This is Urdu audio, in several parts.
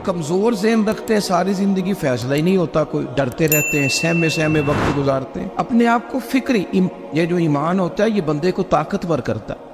کمزور ذہن رکھتے ہیں ساری زندگی فیصلہ ہی نہیں ہوتا کوئی، ڈرتے رہتے ہیں، سہمے سہمے وقت گزارتے ہیں۔ اپنے آپ کو فکری یہ جو ایمان ہوتا ہے یہ بندے کو طاقتور کرتا ہے،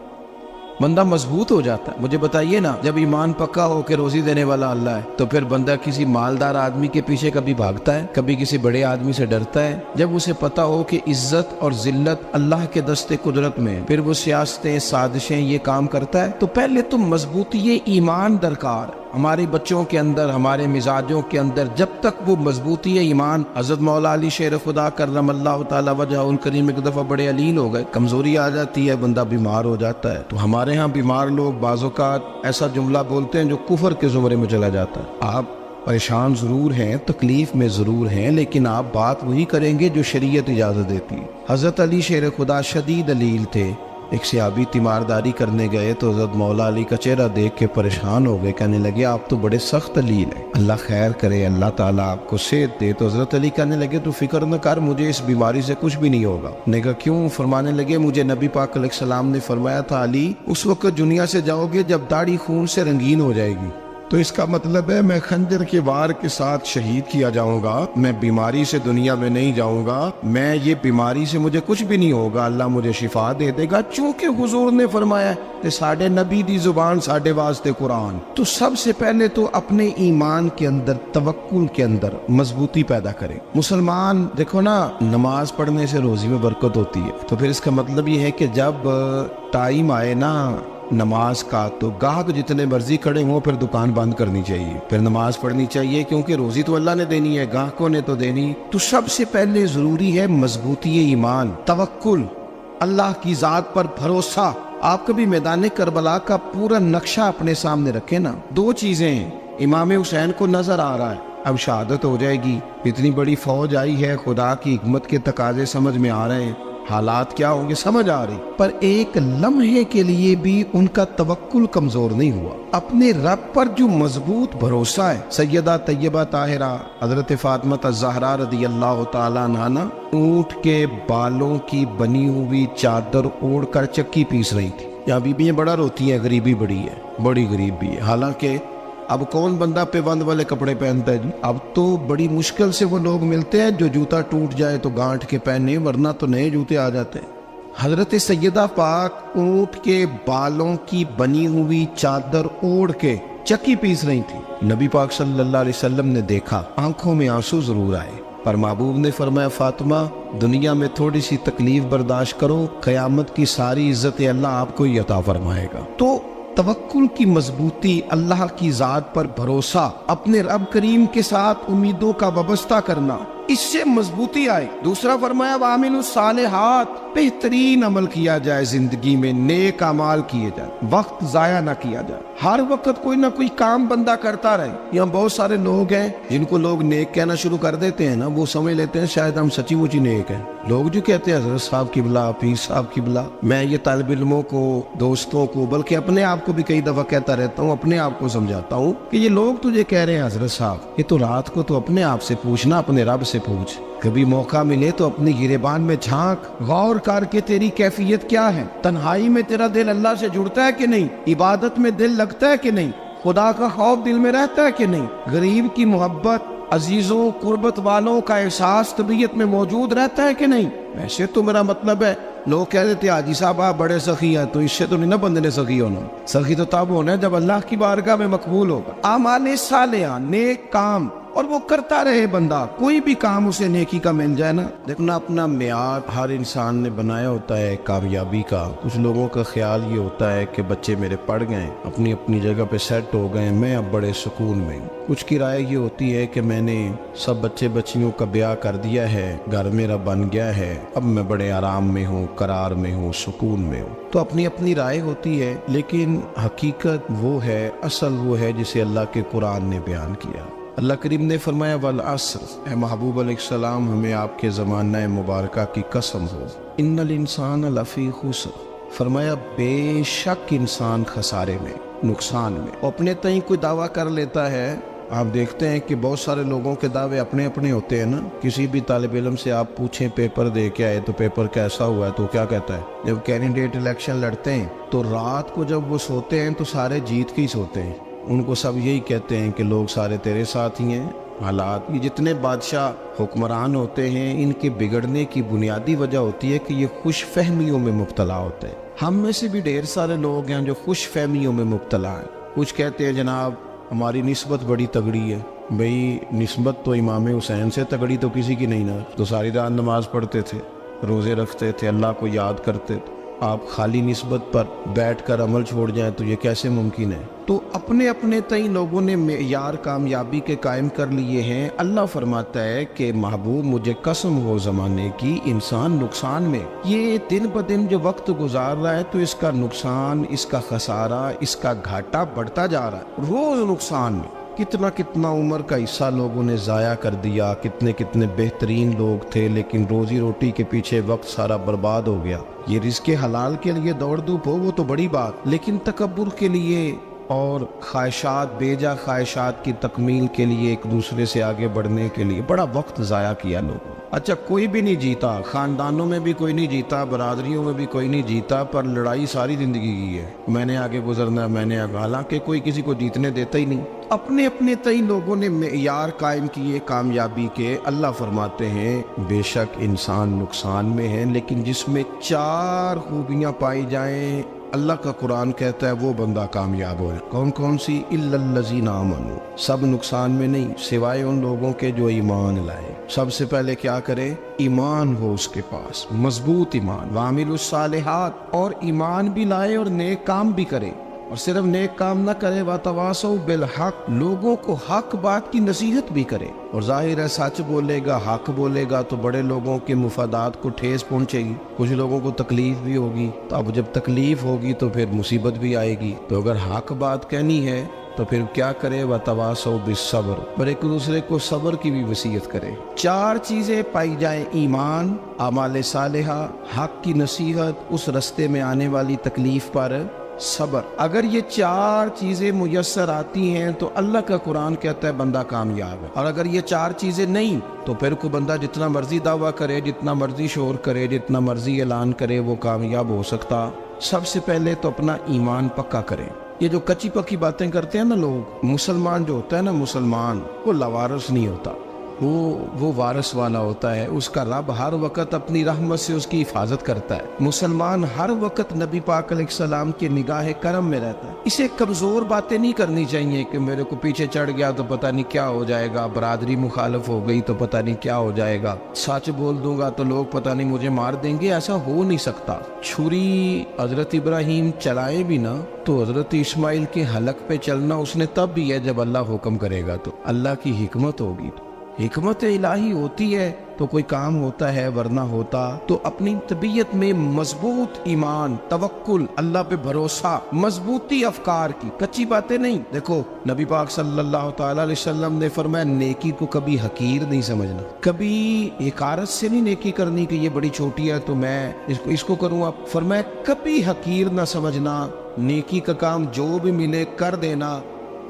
بندہ مضبوط ہو جاتا ہے۔ مجھے بتائیے نا، جب ایمان پکا ہو کہ روزی دینے والا اللہ ہے تو پھر بندہ کسی مالدار آدمی کے پیچھے کبھی بھاگتا ہے، کبھی کسی بڑے آدمی سے ڈرتا ہے؟ جب اسے پتا ہو کہ عزت اور ذلت اللہ کے دستے قدرت میں، پھر وہ سیاستیں، سازشیں یہ کام کرتا ہے۔ تو پہلے تو مضبوطی ایمان درکار ہے ہمارے بچوں کے اندر، ہمارے مزاجوں کے اندر۔ جب تک وہ مضبوطی ایمان، حضرت مولا علی شیر خدا کرم اللہ تعالی وجہ الکریم ایک دفعہ بڑے علیل ہو گئے، کمزوری آ جاتی ہے، بندہ بیمار ہو جاتا ہے۔ تو ہمارے ہاں بیمار لوگ بعض اوقات ایسا جملہ بولتے ہیں جو کفر کے زمرے میں چلا جاتا ہے۔ آپ پریشان ضرور ہیں، تکلیف میں ضرور ہیں، لیکن آپ بات وہی کریں گے جو شریعت اجازت دیتی ہے۔ حضرت علی شیر خدا شدید علیل تھے، ایک صحابی تیمارداری کرنے گئے تو حضرت مولا علی کا چہرہ دیکھ کے پریشان ہو گئے، کہنے لگے آپ تو بڑے سخت علیل ہیں، اللہ خیر کرے، اللہ تعالیٰ آپ کو صحت دے۔ تو حضرت علی کہنے لگے تو فکر نہ کر، مجھے اس بیماری سے کچھ بھی نہیں ہوگا۔ نے کہا کیوں؟ فرمانے لگے مجھے نبی پاک علیہ السلام نے فرمایا تھا علی اس وقت دنیا سے جاؤ گے جب داڑھی خون سے رنگین ہو جائے گی، تو اس کا مطلب ہے میں خنجر کے وار کے ساتھ شہید کیا جاؤں گا، میں بیماری سے دنیا میں نہیں جاؤں گا، میں یہ بیماری سے مجھے کچھ بھی نہیں ہوگا، اللہ مجھے شفا دے دے گا، چونکہ حضور نے فرمایا کہ ساڈے نبی دی زبان ساڈے واسطے قرآن۔ تو سب سے پہلے تو اپنے ایمان کے اندر، توکل کے اندر مضبوطی پیدا کرے۔ مسلمان دیکھو نا، نماز پڑھنے سے روزی میں برکت ہوتی ہے، تو پھر اس کا مطلب یہ ہے کہ جب ٹائم آئے نا نماز کا تو گاہک جتنے مرضی کھڑے ہوں پھر دکان بند کرنی چاہیے، پھر نماز پڑھنی چاہیے، کیونکہ روزی تو اللہ نے دینی ہے، گاہکوں نے تو دینی۔ تو سب سے پہلے ضروری ہے مضبوطی ایمان، توکل، اللہ کی ذات پر بھروسہ۔ آپ کبھی میدان کربلا کا پورا نقشہ اپنے سامنے رکھیں نا، دو چیزیں ہیں، امام حسین کو نظر آ رہا ہے اب شہادت ہو جائے گی، اتنی بڑی فوج آئی ہے، خدا کی حکمت کے تقاضے سمجھ میں آ رہے ہیں، حالات کیا ہوں گے سمجھ آ رہی، پر ایک لمحے کے لیے بھی ان کا توکل کمزور نہیں ہوا۔ اپنے رب پر جو مضبوط بھروسہ ہے، سیدہ طیبہ طاہرہ حضرت فاطمہ الزہرا رضی اللہ تعالیٰ عنہا اونٹ کے بالوں کی بنی ہوئی چادر اوڑھ کر چکی پیس رہی تھی۔ یہاں بیویاں بڑا روتی ہیں، غریبی بڑی ہے، بڑی غریب بھی ہے، حالانکہ اب کون بندہ پیوند والے کپڑے پہنتا ہے جی؟ اب تو بڑی مشکل سے وہ لوگ ملتے ہیں جو جوتا ٹوٹ جائے تو گانٹھ کے پہنے، ورنہ تو نئے جوتے آ جاتے ہیں۔ حضرت سیدہ پاک اونٹ کے بالوں کی بنی ہوئی چادر اوڑھ کے چکی پیس رہی تھی۔ نبی پاک صلی اللہ علیہ وسلم نے دیکھا، آنکھوں میں آنسو ضرور آئے، پر محبوب نے فرمایا فاطمہ دنیا میں تھوڑی سی تکلیف برداشت کرو، قیامت کی ساری عزت اللہ آپ کو ہی عطا فرمائے گا۔ تو توکل کی مضبوطی، اللہ کی ذات پر بھروسہ، اپنے رب کریم کے ساتھ امیدوں کا وابستہ کرنا، اس سے مضبوطی آئے۔ دوسرا فرمایا وَعَمِلُوا الصَّالِحَاتِ، بہترین عمل کیا جائے زندگی میں، نیک اعمال کیے جائے، وقت ضائع نہ کیا جائے، ہر وقت کوئی نہ کوئی کام بندہ کرتا رہے۔ یہاں بہت سارے لوگ ہیں جن کو لوگ نیک کہنا شروع کر دیتے ہیں نا، وہ سمجھ لیتے ہیں شاید ہم سچی مچی نیک ہیں۔ لوگ جو کہتے ہیں حضرت صاحب کی بلا، پیر صاحب کی بلا، میں یہ طالب علموں کو، دوستوں کو، بلکہ اپنے آپ کو بھی کئی دفعہ کہتا رہتا ہوں، اپنے آپ کو سمجھاتا ہوں کہ یہ لوگ تجھے کہہ رہے ہیں حضرت صاحب، یہ تو رات کو تو اپنے آپ سے پوچھنا، اپنے رب سے پوچھ، کبھی موقع ملے تو اپنی گریبان میں جھانک، غور کر کے تیری کیفیت کیا ہے، تنہائی میں تیرا دل اللہ سے جڑتا ہے کہ نہیں، عبادت میں دل لگتا ہے کہ نہیں، خدا کا خوف دل میں رہتا ہے کہ نہیں، غریب کی محبت، عزیزوں قربت والوں کا احساس طبیعت میں موجود رہتا ہے کہ نہیں۔ ویسے تو میرا مطلب ہے، لوگ کہہ دیتے ہیں حاجی صاحب آپ بڑے سخی ہیں، تو اس سے تو نہیں نا بندے نے سخی ہونا، سخی تو تب ہونا ہے جب اللہ کی بارگاہ میں مقبول ہوگا۔ اعمال صالحہ، نیک کام، اور وہ کرتا رہے بندہ، کوئی بھی کام اسے نیکی کا مل جائے نا۔ دیکھنا اپنا معیار ہر انسان نے بنایا ہوتا ہے کامیابی کا۔ کچھ لوگوں کا خیال یہ ہوتا ہے کہ بچے میرے پڑھ گئے، اپنی اپنی جگہ پہ سیٹ ہو گئے، میں اب بڑے سکون میں ہوں۔ کچھ کی رائے یہ ہوتی ہے کہ میں نے سب بچے بچیوں کا بیاہ کر دیا ہے، گھر میرا بن گیا ہے، اب میں بڑے آرام میں ہوں، قرار میں ہوں، سکون میں ہوں۔ تو اپنی اپنی رائے ہوتی ہے، لیکن حقیقت وہ ہے، اصل وہ ہے جسے اللہ کے قرآن نے بیان کیا۔ اللہ کریم نے فرمایا والعصر، اے محبوب علیہ السلام ہمیں آپ کے زمانہ مبارکہ کی قسم ہو، ان الانسان لفی خسر، فرمایا بے شک انسان خسارے میں، نقصان میں۔ اپنے تئیں کوئی دعویٰ کر لیتا ہے، آپ دیکھتے ہیں کہ بہت سارے لوگوں کے دعوے اپنے اپنے ہوتے ہیں نا۔ کسی بھی طالب علم سے آپ پوچھیں پیپر دے کے آئے تو پیپر کیسا ہوا ہے، تو کیا کہتا ہے؟ جب کینڈیڈیٹ الیکشن لڑتے ہیں تو رات کو جب وہ سوتے ہیں تو سارے جیت کے ہی سوتے ہیں، ان کو سب یہی کہتے ہیں کہ لوگ سارے تیرے ساتھ ہی ہیں. حالات یہ جتنے بادشاہ حکمران ہوتے ہیں ان کے بگڑنے کی بنیادی وجہ ہوتی ہے کہ یہ خوش فہمیوں میں مبتلا ہوتے ہیں. ہم میں سے بھی ڈھیر سارے لوگ ہیں جو خوش فہمیوں میں مبتلا ہیں. کچھ کہتے ہیں جناب ہماری نسبت بڑی تگڑی ہے. بھئی نسبت تو امام حسین سے تگڑی تو کسی کی نہیں نا. تو ساری رات نماز پڑھتے تھے, روزے رکھتے تھے, اللہ کو یاد کرتے تھے. آپ خالی نسبت پر بیٹھ کر عمل چھوڑ جائیں تو یہ کیسے ممکن ہے؟ تو اپنے اپنے تئیں لوگوں نے معیار کامیابی کے قائم کر لیے ہیں. اللہ فرماتا ہے کہ محبوب مجھے قسم ہو زمانے کی انسان نقصان میں. یہ دن بدن جو وقت گزار رہا ہے تو اس کا نقصان, اس کا خسارہ, اس کا گھاٹا بڑھتا جا رہا ہے. روز نقصان میں کتنا کتنا عمر کا حصہ لوگوں نے ضائع کر دیا. کتنے کتنے بہترین لوگ تھے لیکن روزی روٹی کے پیچھے وقت سارا برباد ہو گیا. یہ رزق حلال کے لیے دوڑ دھوپ ہو وہ تو بڑی بات, لیکن تکبر کے لیے اور خواہشات, بیجا خواہشات کی تکمیل کے لیے, ایک دوسرے سے آگے بڑھنے کے لیے بڑا وقت ضائع کیا لوگوں. اچھا کوئی بھی نہیں جیتا, خاندانوں میں بھی کوئی نہیں جیتا, برادریوں میں بھی کوئی نہیں جیتا, پر لڑائی ساری زندگی کی ہے. میں نے آگے گزرنا, میں نے آگے, حالانکہ کوئی کسی کو جیتنے دیتا ہی نہیں. اپنے اپنے تئیں لوگوں نے معیار قائم کیے کامیابی کے. اللہ فرماتے ہیں بے شک انسان نقصان میں ہے, لیکن جس میں 4 خوبیاں پائی جائیں اللہ کا قرآن کہتا ہے وہ بندہ کامیاب ہو. کون کون سی؟ الا الذین آمنوا. سب نقصان میں نہیں سوائے ان لوگوں کے جو ایمان لائے. سب سے پہلے کیا کرے؟ ایمان ہو اس کے پاس, مضبوط ایمان. وعملوا الصالحات, اور ایمان بھی لائے اور نیک کام بھی کرے. اور صرف نیک کام نہ کرے, وَتَوَاصَوْا بِالْحَقِّ, لوگوں کو حق بات کی نصیحت بھی کرے. اور ظاہر ہے سچ بولے گا, حق بولے گا تو بڑے لوگوں کے مفادات کو ٹھیس پہنچے گی, کچھ لوگوں کو تکلیف بھی ہوگی. تو اب جب تکلیف ہوگی تو پھر مصیبت بھی آئے گی. تو اگر حق بات کہنی ہے تو پھر کیا کرے؟ وَتَوَاصَوْا بِالصَّبْرِ, اور ایک دوسرے کو صبر کی بھی وصیت کرے. 4 چیزیں پائی جائیں, ایمان, اعمال صالحہ, حق کی نصیحت, اس رستے میں آنے والی تکلیف پر صبر. اگر یہ 4 چیزیں میسر آتی ہیں تو اللہ کا قرآن کہتا ہے بندہ کامیاب ہے. اور اگر یہ 4 چیزیں نہیں تو پھر کوئی بندہ جتنا مرضی دعویٰ کرے, جتنا مرضی شور کرے, جتنا مرضی اعلان کرے, وہ کامیاب ہو سکتا. سب سے پہلے تو اپنا ایمان پکا کرے. یہ جو کچی پکی باتیں کرتے ہیں نا لوگ, مسلمان جو ہوتا ہے نا, مسلمان وہ لاوارث نہیں ہوتا, وہ وارث والا ہوتا ہے. اس کا رب ہر وقت اپنی رحمت سے اس کی حفاظت کرتا ہے. مسلمان ہر وقت نبی پاک علیہ السلام کے نگاہ کرم میں رہتا ہے. اسے کمزور باتیں نہیں کرنی چاہیے کہ میرے کو پیچھے چڑھ گیا تو پتہ نہیں کیا ہو جائے گا, برادری مخالف ہو گئی تو پتہ نہیں کیا ہو جائے گا, سچ بول دوں گا تو لوگ پتہ نہیں مجھے مار دیں گے. ایسا ہو نہیں سکتا. چھری حضرت ابراہیم چلائے بھی نا تو حضرت اسماعیل کے حلق پہ چلنا اس نے تب بھی ہے جب اللہ حکم کرے گا. تو اللہ کی حکمت ہوگی, حکمت الہی ہوتی ہے تو کوئی کام ہوتا ہے, ورنہ ہوتا. تو اپنی طبیعت میں مضبوط ایمان, توکل, اللہ پہ بھروسہ, مضبوطی افکار کی, کچی باتیں نہیں. دیکھو نبی پاک صلی اللہ تعالی علیہ وسلم نے فرمایا نیکی کو کبھی حقیر نہیں سمجھنا, کبھی حقارت سے نہیں نیکی کرنی کہ یہ بڑی چھوٹی ہے تو میں اس کو کروں. اب فرمایا کبھی حقیر نہ سمجھنا, نیکی کا کام جو بھی ملے کر دینا.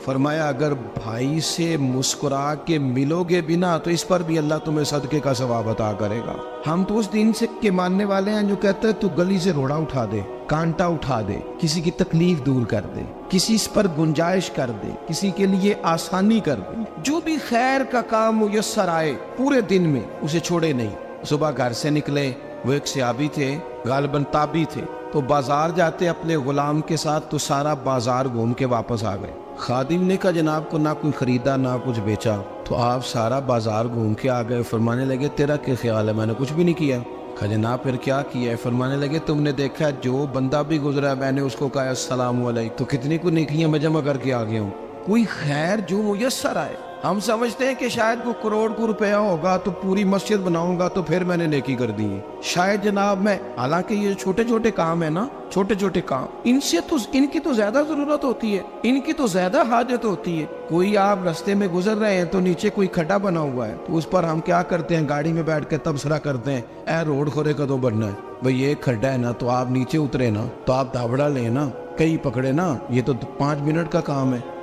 فرمایا اگر بھائی سے مسکرا کے ملو گے بنا تو اس پر بھی اللہ تمہیں صدقے کا ثواب عطا کرے گا. ہم تو اس دین سے کے ماننے والے ہیں جو کہتے ہیں تو گلی سے روڑا اٹھا دے, کانٹا اٹھا دے, کسی کی تکلیف دور کر دے, کسی اس پر گنجائش کر دے, کسی کے لیے آسانی کر دے. جو بھی خیر کا کام میسر آئے پورے دن میں اسے چھوڑے نہیں. صبح گھر سے نکلے, وہ ایک صحابی تھے, غالباً تابعی تھے, تو بازار جاتے اپنے غلام کے ساتھ تو سارا بازار گھوم کے واپس آ گئے. خادم نے کہا جناب کو نہ کوئی خریدا نہ کچھ بیچا, تو آپ سارا بازار گھوم کے آ گئے. فرمانے لگے تیرا کیا خیال ہے؟ میں نے کچھ بھی نہیں کیا. کہا جناب پھر کیا کیا ہے؟ فرمانے لگے تم نے دیکھا جو بندہ بھی گزرا میں نے اس کو کہا السلام علیکم, تو کتنی کو نیکیاں میں جمع کر کے آ گیا ہوں. کوئی خیر جو میسر آئے. ہم سمجھتے ہیں کہ شاید کو کروڑ کو روپیہ ہوگا تو پوری مسجد بناؤں گا تو پھر میں نے نیکی کر دی ہے. شاید جناب میں, حالانکہ یہ چھوٹے چھوٹے کام ہے نا, چھوٹے چھوٹے کام, ان کی تو زیادہ ضرورت ہوتی ہے, ان کی تو زیادہ حاجت ہوتی ہے. کوئی آپ رستے میں گزر رہے ہیں تو نیچے کوئی کھڈا بنا ہوا ہے تو اس پر ہم کیا کرتے ہیں, گاڑی میں بیٹھ کے تبصرہ کرتے ہیں اے روڈ کھورے کدوں بننا ہے. بھئی یہ کھڈا ہے نا تو آپ نیچے اترے نا, تو آپ دھابڑا لیں نا, کئی پکڑے نا, یہ تو 5 منٹ کا کام ہے.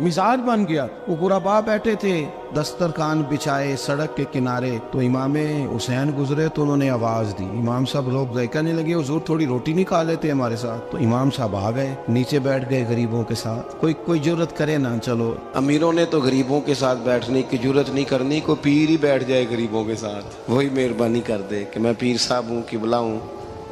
مزاج بن گیا. وہ غربا بیٹھے تھے دسترخوان بچھائے سڑک کے کنارے, تو امام حسین گزرے تو انہوں نے آواز دی. امام صاحب لوگ ذائقہ نہیں لگے, حضور تھوڑی روٹی نہیں کھا لیتے ہمارے ساتھ؟ تو امام صاحب آ گئے, نیچے بیٹھ گئے غریبوں کے ساتھ. کوئی جرت کرے نا, چلو امیروں نے تو غریبوں کے ساتھ بیٹھنے کی جرت نہیں کرنی, کوئی پیر ہی بیٹھ جائے غریبوں کے ساتھ, وہی مہربانی کر دے کہ میں پیر صاحب ہوں, قبلہ ہوں,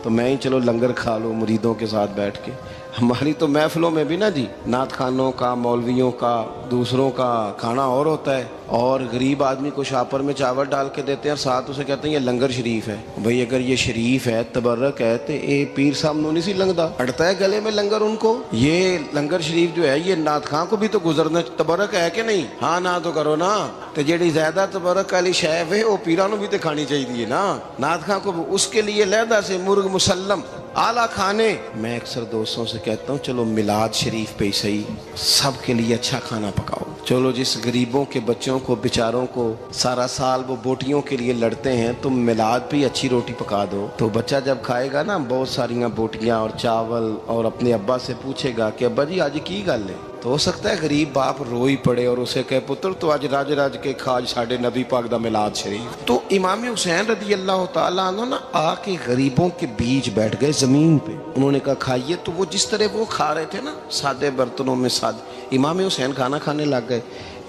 تو میں ہی چلو لنگر کھا لوں مریدوں کے ساتھ بیٹھ کے. ہماری تو محفلوں میں بھی نا جی, نعت خانوں کا, مولویوں کا, دوسروں کا کھانا اور ہوتا ہے, اور غریب آدمی کو شاپر میں چاول ڈال کے دیتے ہیں اور ساتھ اسے کہتے ہیں یہ لنگر شریف ہے. بھئی اگر یہ شریف ہے, تبرک ہے, تو اے پیر صاحب نو نہیں سی لنگدا, اڑتا ہے گلے میں لنگر ان کو. یہ لنگر شریف جو ہے یہ نعت خان کو بھی تو گزرنا تبرک ہے کہ نہیں؟ ہاں نہ تو کرو نا, تو جیڑی زیادہ تبرک والی شے ہے وہ پیراں نو بھی تو کھانی چاہیے نا. نعت خان کو اس کے لیے لہدا سے مرغ مسلم اعلیٰ کھانے. میں اکثر دوستوں سے کہتا ہوں چلو میلاد شریف پہ ہی صحیح سب کے لیے اچھا کھانا پکاؤ. چلو جس غریبوں کے بچوں کو بیچاروں کو سارا سال وہ بوٹیوں کے لیے لڑتے ہیں, تم میلاد پہ ہی اچھی روٹی پکا دو, تو بچہ جب کھائے گا نا بہت ساریاں بوٹیاں اور چاول, اور اپنے ابا سے پوچھے گا کہ ابا جی آج کی گل ہے, تو ہو سکتا ہے غریب باپ رو ہی پڑے اور اسے کہے پتر تو آج راج راج کے کھاج ساڑھے نبی پاک دا میلاد شریف. تو امام حسین رضی اللہ تعالیٰ عنہ نا آ کے غریبوں کے بیچ بیٹھ گئے زمین پہ. انہوں نے کہا کھائیے, تو وہ جس طرح وہ کھا رہے تھے نا سادے برتنوں میں امام حسین کھانا کھانے لگ گئے.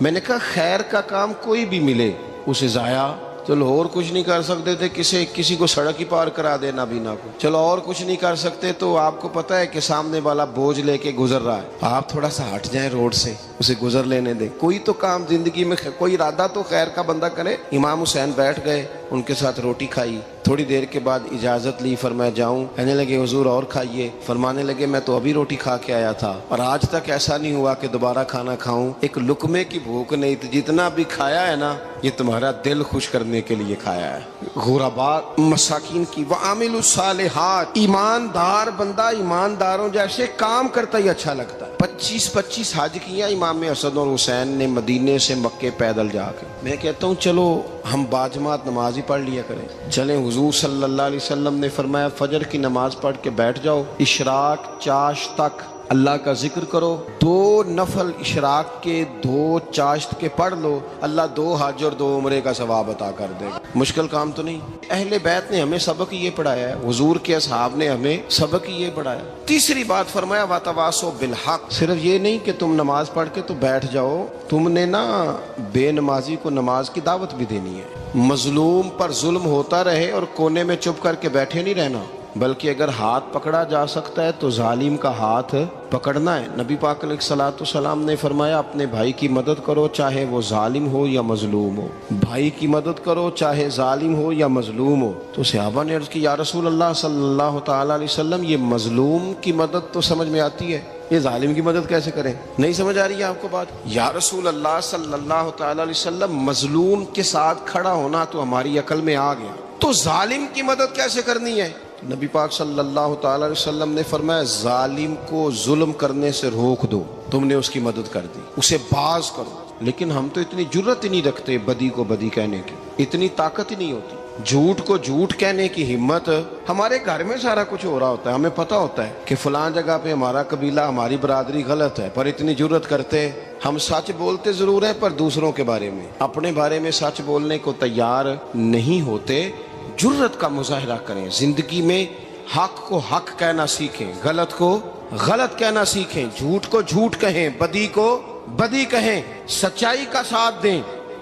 میں نے کہا خیر کا کام کوئی بھی ملے اسے ضائع, چلو اور کچھ نہیں کر سکتے تھے, کسی کو سڑک ہی پار کرا دے نابینا کو, چلو اور کچھ نہیں کر سکتے, تو آپ کو پتہ ہے کہ سامنے والا بوجھ لے کے گزر رہا ہے, آپ تھوڑا سا ہٹ جائیں روڈ سے, اسے گزر لینے دیں. کوئی تو کام زندگی میں کوئی ارادہ تو خیر کا بندہ کرے. امام حسین بیٹھ گئے, ان کے ساتھ روٹی کھائی, تھوڑی دیر کے بعد اجازت لی, فرمایا جاؤں؟ کہنے لگے حضور اور کھائیے. فرمانے لگے میں تو ابھی روٹی کھا کے آیا تھا اور آج تک ایسا نہیں ہوا کہ دوبارہ کھانا کھاؤں, ایک لقمے کی بھوک نہیں تھی, جتنا بھی کھایا ہے نا یہ تمہارا دل خوش کرنے کے لیے کھایا ہے. غرباء مساکین کی وعامل الصالحات, ایماندار بندہ ایمانداروں جیسے کام کرتا ہی اچھا لگتا ہے. 25 حج کیا امام حسن اور حسین نے مدینے سے مکے پیدل جا کے. میں کہتا ہوں چلو ہم باجماعت نماز ہی پڑھ لیا کریں. چلیں, حضور صلی اللہ علیہ وسلم نے فرمایا فجر کی نماز پڑھ کے بیٹھ جاؤ, اشراق چاشت تک اللہ کا ذکر کرو, 2 نفل اشراق کے 2 چاشت کے پڑھ لو, اللہ 2 حج اور 2 عمرے کا ثواب عطا کر دے گا. مشکل کام تو نہیں. اہل بیت نے ہمیں سبق یہ پڑھایا ہے, حضور کے اصحاب نے ہمیں سبق یہ پڑھایا. تیسری بات فرمایا وَتَوَاصَوْا بِالْحَقِّ, صرف یہ نہیں کہ تم نماز پڑھ کے تو بیٹھ جاؤ, تم نے نا بے نمازی کو نماز کی دعوت بھی دینی ہے. مظلوم پر ظلم ہوتا رہے اور کونے میں چپ کر کے بیٹھے نہیں رہنا, بلکہ اگر ہاتھ پکڑا جا سکتا ہے تو ظالم کا ہاتھ پکڑنا ہے. نبی پاک علیہ الصلوۃ والسلام نے فرمایا اپنے بھائی کی مدد کرو چاہے وہ ظالم ہو یا مظلوم ہو, بھائی کی مدد کرو چاہے ظالم ہو یا مظلوم ہو. تو صحابہ نے عرض کی یا رسول اللہ صلی اللہ تعالیٰ علیہ وسلم یہ مظلوم کی مدد تو سمجھ میں آتی ہے, یہ ظالم کی مدد کیسے کریں؟ نہیں سمجھ آ رہی ہے آپ کو بات؟ یا رسول اللہ صلی اللہ تعالیٰ علیہ وسلم مظلوم کے ساتھ کھڑا ہونا تو ہماری عقل میں آ گیا, تو ظالم کی مدد کیسے کرنی ہے؟ نبی پاک صلی اللہ تعالیٰ علیہ وسلم نے فرمایا ظالم کو ظلم کرنے سے روک دو, تم نے اس کی مدد کر دی, اسے باز کرو. لیکن ہم تو اتنی جرت ہی نہیں رکھتے بدی کو بدی کہنے کی, اتنی طاقت ہی نہیں ہوتی. جھوٹ کو جھوٹ کہنے کی ہمت, ہمارے گھر میں سارا کچھ ہو رہا ہوتا ہے, ہمیں پتہ ہوتا ہے کہ فلاں جگہ پہ ہمارا قبیلہ ہماری برادری غلط ہے, پر اتنی جرت کرتے. ہم سچ بولتے ضرور ہیں پر دوسروں کے بارے میں, اپنے بارے میں سچ بولنے کو تیار نہیں ہوتے. جرت کا مظاہرہ کریں زندگی میں, حق کو حق کہنا سیکھیں, غلط کو غلط کہنا سیکھیں, جھوٹ کو جھوٹ کہیں, بدی کو بدی کہیں, سچائی کا ساتھ دیں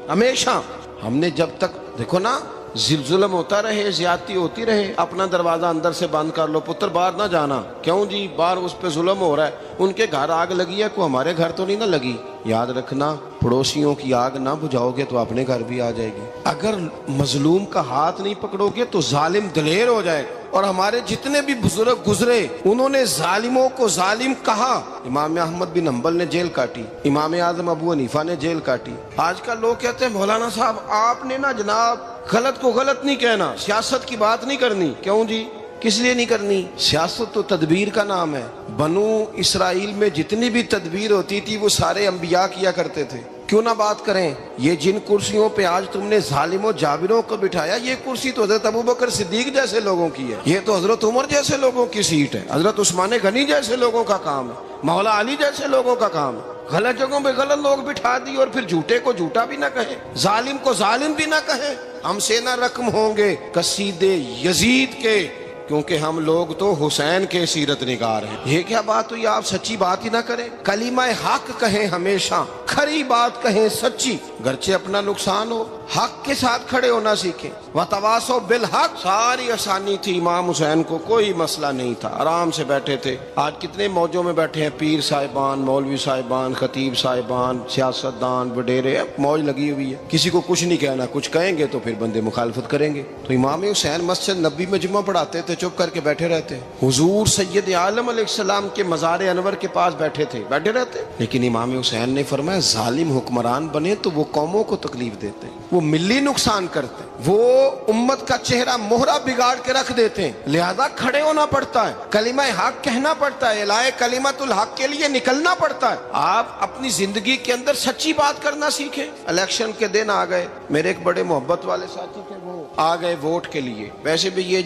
ہمیشہ. ہم نے جب تک دیکھو نا ظلم ہوتا رہے, زیادتی ہوتی رہے, اپنا دروازہ اندر سے بند کر لو, پتر باہر نہ جانا. کیوں جی؟ باہر اس پہ ظلم ہو رہا ہے, ان کے گھر آگ لگی ہے, کوئی ہمارے گھر تو نہیں نہ لگی. یاد رکھنا پڑوسیوں کی آگ نہ بجھاؤ گے تو اپنے گھر بھی آ جائے گی. اگر مظلوم کا ہاتھ نہیں پکڑو گے تو ظالم دلیر ہو جائے گا. اور ہمارے جتنے بھی بزرگ گزرے انہوں نے ظالموں کو ظالم کہا. امام احمد بن حنبل نے جیل کاٹی, امام اعظم ابو حنیفہ نے جیل کاٹی. آج کل لوگ کہتے ہیں مولانا صاحب آپ نے نا جناب غلط کو غلط نہیں کہنا, سیاست کی بات نہیں کرنی. کیوں جی؟ کس لیے نہیں کرنی؟ سیاست تو تدبیر کا نام ہے. بنو اسرائیل میں جتنی بھی تدبیر ہوتی تھی وہ سارے انبیاء کیا کرتے تھے. کیوں نہ بات کریں؟ یہ جن کرسیوں پہ آج تم نے ظالموں جابروں کو بٹھایا، یہ کرسی تو حضرت ابوبکر صدیق جیسے لوگوں کی ہے، یہ تو حضرت عمر جیسے لوگوں کی سیٹ ہے، حضرت عثمان غنی جیسے لوگوں کا کام ہے، مولا علی جیسے لوگوں کا کام ہے۔ غلط جگہوں پہ غلط لوگ بٹھا دی اور پھر جھوٹے کو جھوٹا بھی نہ کہیں، ظالم کو ظالم بھی نہ کہیں۔ ہم سے نہ رقم ہوں گے قصیدے یزید کے، کیونکہ ہم لوگ تو حسین کے سیرت نگار ہیں۔ یہ کیا بات ہوئی؟ آپ سچی بات ہی نہ کریں، کلمہ حق کہیں، ہمیشہ کھری بات کہیں، سچی، گرچہ اپنا نقصان ہو، حق کے ساتھ کھڑے ہونا سیکھیں۔ وتواصوا بالحق، ساری آسانی تھی، امام حسین کو کوئی مسئلہ نہیں تھا، آرام سے بیٹھے تھے۔ آج کتنے موجوں میں بیٹھے ہیں، پیر صاحبان، مولوی صاحبان، خطیب صاحبان، سیاستدان، وڈیرے، موج لگی ہوئی ہے، کسی کو کچھ نہیں کہنا، کچھ کہیں گے تو پھر بندے مخالفت کریں گے۔ تو امام حسین مسجد نبی میں جمعہ پڑھاتے تھے، چپ کر کے بیٹھے رہتے، حضور سید عالم علیہ السلام کے مزار انور کے پاس بیٹھے تھے، بیٹھے رہتے۔ لیکن امام حسین نے فرمایا ظالم حکمران بنے تو وہ قوموں کو تکلیف دیتے ہیں، وہ ملی نقصان کرتے ہیں، وہ امت کا چہرہ مہرہ بگاڑ کے رکھ دیتے ہیں، لہذا کھڑے ہونا پڑتا ہے، کلمہ حق کہنا پڑتا ہے، الہ کلمت الحق کے لیے نکلنا پڑتا ہے۔ آپ اپنی زندگی کے اندر سچی بات کرنا سیکھیں۔ الیکشن کے دن آ گئے، میرے ایک بڑے محبت والے ساتھی تھے، وہ آ گئے ووٹ کے لیے۔ ویسے بھی یہ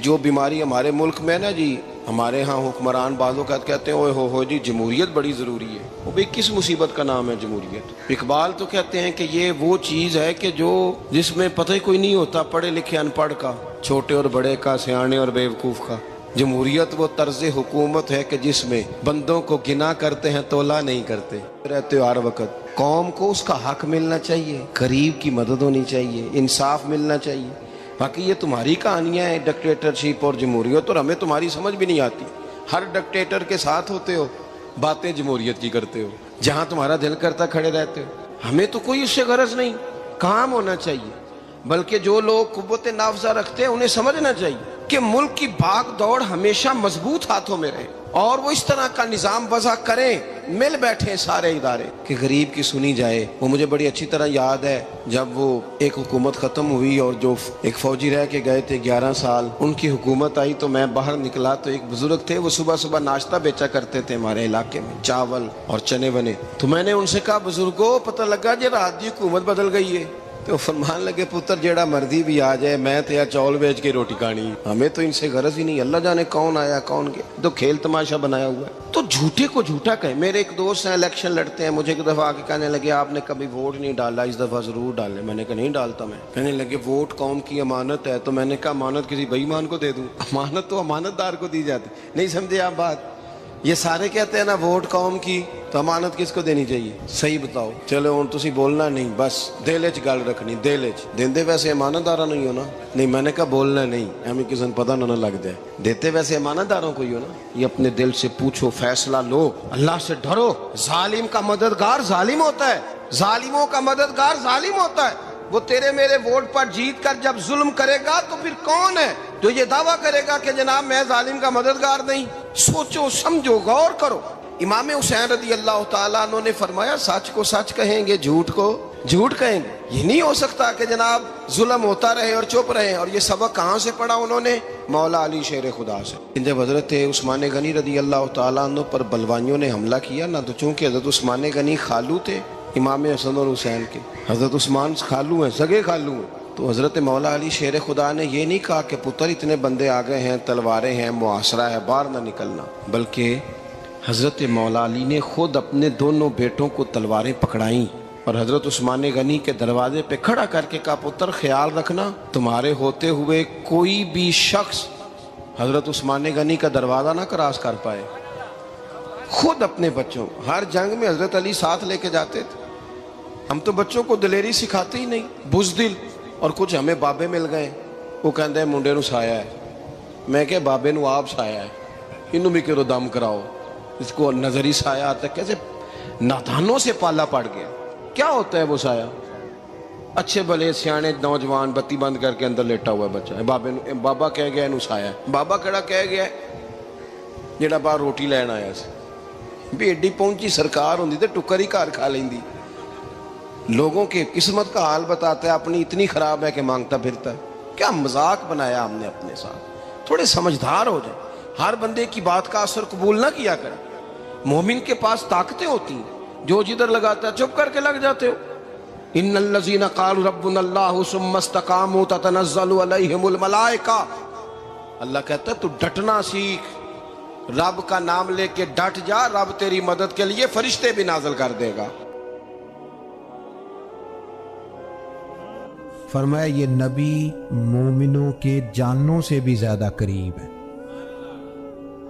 جو بیماری ہمارے ملک میں نا جی، ہمارے ہاں حکمران بعض اوقات کہتے ہیں اوے ہو جی جمہوریت بڑی ضروری ہے۔ وہ بھی کس مصیبت کا نام ہے جمہوریت؟ اقبال تو کہتے ہیں کہ یہ وہ چیز ہے کہ جس میں پتہ ہی کوئی نہیں ہوتا پڑھے لکھے ان پڑھ کا، چھوٹے اور بڑے کا، سیانے اور بیوقوف کا۔ جمہوریت وہ طرز حکومت ہے کہ جس میں بندوں کو گنا کرتے ہیں، تولا نہیں کرتے رہتے ہو ہر وقت۔ قوم کو اس کا حق ملنا چاہیے، غریب کی مدد ہونی چاہیے، انصاف ملنا چاہیے۔ باقی یہ تمہاری کہانیاں ہیں ڈکٹیٹرشپ اور جمہوریت، اور ہمیں تمہاری سمجھ بھی نہیں آتی۔ ہر ڈکٹیٹر کے ساتھ ہوتے ہو، باتیں جمہوریت کی کرتے ہو، جہاں تمہارا دل کرتا کھڑے رہتے ہو۔ ہمیں تو کوئی اس سے غرض نہیں، کام ہونا چاہیے۔ بلکہ جو لوگ قوت نافذہ رکھتے ہیں انہیں سمجھنا چاہیے کہ ملک کی بھاگ دوڑ ہمیشہ مضبوط ہاتھوں میں رہے، اور وہ اس طرح کا نظام وضع کریں، مل بیٹھے سارے ادارے کہ غریب کی سنی جائے۔ وہ مجھے بڑی اچھی طرح یاد ہے جب وہ ایک حکومت ختم ہوئی اور جو ایک فوجی رہ کے گئے تھے 11 سال، ان کی حکومت آئی تو میں باہر نکلا تو ایک بزرگ تھے، وہ صبح صبح ناشتہ بیچا کرتے تھے ہمارے علاقے میں، چاول اور چنے بنے۔ تو میں نے ان سے کہا بزرگوں پتہ لگا جی رات دی حکومت بدل گئی ہے؟ تو فرمان لگے پتر جیڑا مرضی بھی آ جائے، میں تو یا چاول بیچ کے روٹی کھانی، ہمیں تو ان سے غرض ہی نہیں، اللہ جانے کون آیا کون گیا، تو کھیل تماشا بنایا ہوا ہے۔ تو جھوٹے کو جھوٹا کہیں۔ میرے ایک دوست ہیں الیکشن لڑتے ہیں، مجھے ایک دفعہ آ کے کہنے لگے آپ نے کبھی ووٹ نہیں ڈالا، اس دفعہ ضرور ڈالیں۔ میں نے کہا نہیں ڈالتا میں۔ کہنے لگے ووٹ قوم کی امانت ہے، تو میں نے کہا امانت کسی بے ایمان کو دے دوں؟ امانت تو امانت دار کو دی جاتی۔ نہیں سمجھے آپ بات؟ یہ سارے کہتے ہیں نا ووٹ قوم کی، تو امانت کس کو دینی چاہیے؟ صحیح بتاؤ۔ چلو ہوں تسی بولنا نہیں، بس دل وچ گل رکھنی، دل وچ دیندے ویسے امانت دارا نہیں ہونا۔ نہیں میں نے کہا بولنا نہیں، ہمیں کسی نے پتہ نہ لگ جائے، دیتے ویسے امانت داروں کو ہی ہو نا۔ یہ اپنے دل سے پوچھو، فیصلہ لو، اللہ سے ڈرو۔ ظالم کا مددگار ظالم ہوتا ہے، ظالموں کا مددگار ظالم ہوتا ہے۔ وہ تیرے میرے ووٹ پر جیت کر جب ظلم کرے گا تو پھر کون ہے جو یہ دعویٰ کرے گا کہ جناب میں ظالم کا مددگار نہیں؟ سوچو سمجھو، غور کرو۔ امام حسین رضی اللہ تعالیٰ عنہ نے فرمایا سچ کو سچ کہیں گے، جھوٹ کو جھوٹ کہیں گے۔ یہ نہیں ہو سکتا کہ جناب ظلم ہوتا رہے اور چپ رہے۔ اور یہ سبق کہاں سے پڑھا انہوں نے؟ مولا علی شیر خدا سے۔ جب حضرت عثمان غنی رضی اللہ تعالیٰ عنہ پر بلوائیوں نے حملہ کیا نا، تو چونکہ حضرت عثمان غنی خالو تھے امام حسن اور حسین کے، حضرت عثمان خالو ہیں، سگے خالو ہیں، تو حضرت مولا علی شیر خدا نے یہ نہیں کہا کہ پتر اتنے بندے آ گئے ہیں، تلواریں ہیں، محاصرہ ہے، باہر نہ نکلنا، بلکہ حضرت مولا علی نے خود اپنے دونوں بیٹوں کو تلواریں پکڑائیں اور حضرت عثمان غنی کے دروازے پہ کھڑا کر کے کہا پتر خیال رکھنا تمہارے ہوتے ہوئے کوئی بھی شخص حضرت عثمان غنی کا دروازہ نہ کراس کر پائے۔ خود اپنے بچوں، ہر جنگ میں حضرت علی ساتھ لے کے جاتے تھے۔ ہم تو بچوں کو دلیری سکھاتے ہی نہیں، بزدل۔ اور کچھ ہمیں بابے مل گئے، وہ کہندے ہیں منڈے نو سایا ہے، میں کہ بابے نو آپ سایا ہے، انہوں بھی کرو دم کراؤ، اس کو نظری سایہ آتا ہے۔ کیسے نادانوں سے پالا پڑ گیا۔ کیا ہوتا ہے وہ سایہ؟ اچھے بھلے سیانے نوجوان بتی بند کر کے اندر لیٹا ہوا ہے بچہ، بابا کہہ گیا انہوں سایا ہے۔ بابا کہڑا کہہ گیا جڑا باہر روٹی لین آیا سی، بھی ایڈی پہنچی سرکار ہوندی تے ٹکر ہی گھر کھا لیندی۔ لوگوں کے قسمت کا حال بتاتا ہے، اپنی اتنی خراب ہے کہ مانگتا پھرتا ہے۔ کیا مذاق بنایا ہم نے اپنے ساتھ۔ تھوڑے سمجھدار ہو جائیں، ہر بندے کی بات کا اثر قبول نہ کیا کریں۔ مومن کے پاس طاقتیں ہوتی ہیں، جو جدھر لگاتا ہے چپ کر کے لگ جاتے ہو. ان الذین قالوا ربنا اللہ ثم استقاموا تتنزل علیہم الملائکہ. اللہ کہتا ہے تو ڈٹنا سیکھ, رب کا نام لے کے ڈٹ جا, رب تیری مدد کے لیے فرشتے بھی نازل کر دے گا. فرمایا یہ نبی مومنوں کے جانوں سے بھی زیادہ قریب ہے.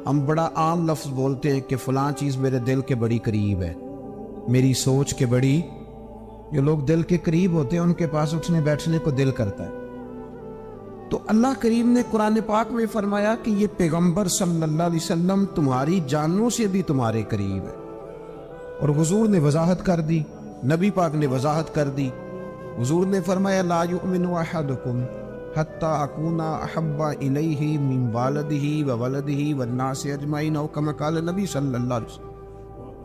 ہم بڑا عام لفظ بولتے ہیں کہ فلاں چیز میرے دل کے بڑی قریب ہے, میری سوچ کے بڑی. جو لوگ دل کے قریب ہوتے ہیں ان کے پاس اٹھنے بیٹھنے کو دل کرتا ہے. تو اللہ کریم نے قرآن پاک میں فرمایا کہ یہ پیغمبر صلی اللہ علیہ وسلم تمہاری جانوں سے بھی تمہارے قریب ہے. اور حضور نے وضاحت کر دی, نبی پاک نے وضاحت کر دی. حضور نے فرمایا لا یؤمن احدکم حتی اکون احب الیہ من والدہ وولدہ والناس اجمعین او کما قال نبی صلی اللہ علیہ وسلم.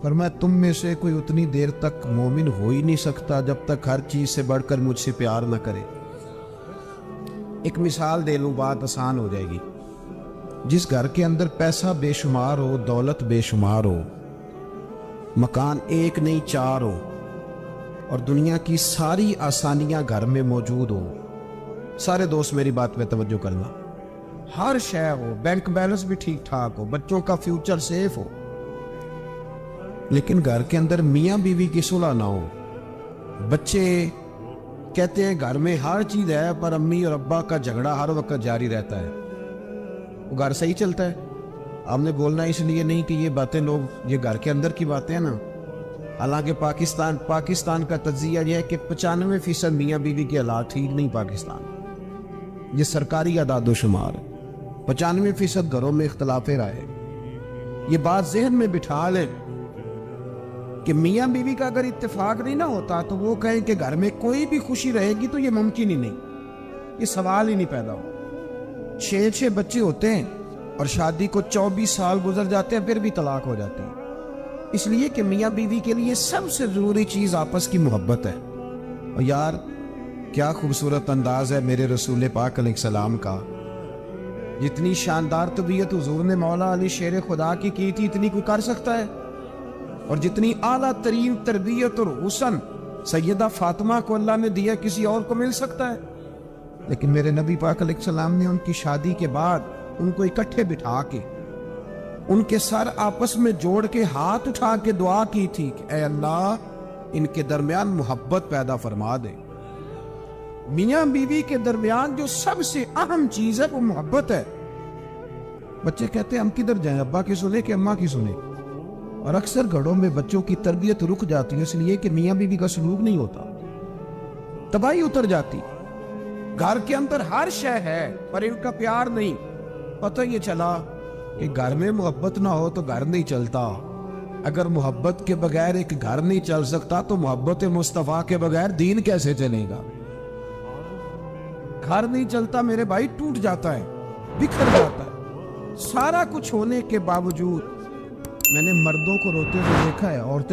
فرمایا تم میں سے کوئی اتنی دیر تک مومن ہو ہی نہیں سکتا جب تک ہر چیز سے بڑھ کر مجھ سے پیار نہ کرے. ایک مثال دے لوں, بات آسان ہو جائے گی. جس گھر کے اندر پیسہ بے شمار ہو, دولت بے شمار ہو, مکان ایک نہیں چار ہو, اور دنیا کی ساری آسانیاں گھر میں موجود ہو, سارے دوست میری بات پہ توجہ کرنا, ہر شے ہو, بینک بیلنس بھی ٹھیک ٹھاک ہو, بچوں کا فیوچر سیف ہو, لیکن گھر کے اندر میاں بیوی کی صلح نہ ہو. بچے کہتے ہیں گھر میں ہر چیز ہے پر امی اور ابا کا جھگڑا ہر وقت جاری رہتا ہے. وہ گھر صحیح چلتا ہے؟ آپ نے بولنا اس لیے نہیں کہ یہ باتیں لوگ, یہ گھر کے اندر کی باتیں ہیں نا. حالانکہ پاکستان کا تجزیہ یہ ہے کہ 95% میاں بیوی کے حالات ٹھیک نہیں. پاکستان یہ سرکاری اعداد و شمار ہے. 95% گھروں میں اختلاف رائے. یہ بات ذہن میں بٹھا لیں کہ میاں بیوی کا اگر اتفاق نہیں نہ ہوتا تو وہ کہیں کہ گھر میں کوئی بھی خوشی رہے گی تو یہ ممکن ہی نہیں, یہ سوال ہی نہیں پیدا ہو. 6 بچے ہوتے ہیں اور شادی کو 24 سال گزر جاتے ہیں پھر بھی طلاق ہو جاتی ہے. اس لیے کہ میاں بیوی کے لیے سب سے ضروری چیز آپس کی محبت ہے. اور یار کیا خوبصورت انداز ہے میرے رسول پاک علیہ السلام کا. جتنی شاندار طبیعت حضور نے مولا علی شیر خدا کی تھی اتنی کوئی کر سکتا ہے؟ اور جتنی اعلیٰ ترین تربیت اور حسن سیدہ فاطمہ کو اللہ نے دیا کسی اور کو مل سکتا ہے؟ لیکن میرے نبی پاک علیہ السلام نے ان کی شادی کے بعد ان کو اکٹھے بٹھا کے ان کے سر آپس میں جوڑ کے ہاتھ اٹھا کے دعا کی تھی کہ اے اللہ ان کے درمیان محبت پیدا فرما دے. میاں بیوی کے درمیان جو سب سے اہم چیز ہے وہ محبت ہے. بچے کہتے ہیں ہم کدھر جائیں, ابا کی سنیں کہ اماں کی سنیں؟ اور اکثر گھروں میں بچوں کی تربیت رک جاتی ہے اس لیے کہ میاں بیوی کا سلوک نہیں ہوتا, تباہی اتر جاتی. گھر کے اندر ہر شے ہے پر ان کا پیار نہیں. پتہ یہ چلا کہ گھر میں محبت نہ ہو تو گھر نہیں چلتا. اگر محبت کے بغیر ایک گھر نہیں چل سکتا تو محبت مصطفیٰ کے بغیر دین کیسے چلے گا؟ گھر نہیں چلتا میرے بھائی, ٹوٹ جاتا ہے, بکھر جاتا ہے. سارا کچھ ہونے کے باوجود میں نے مردوں کو روتے ہوئے دیکھا ہے, عورتیں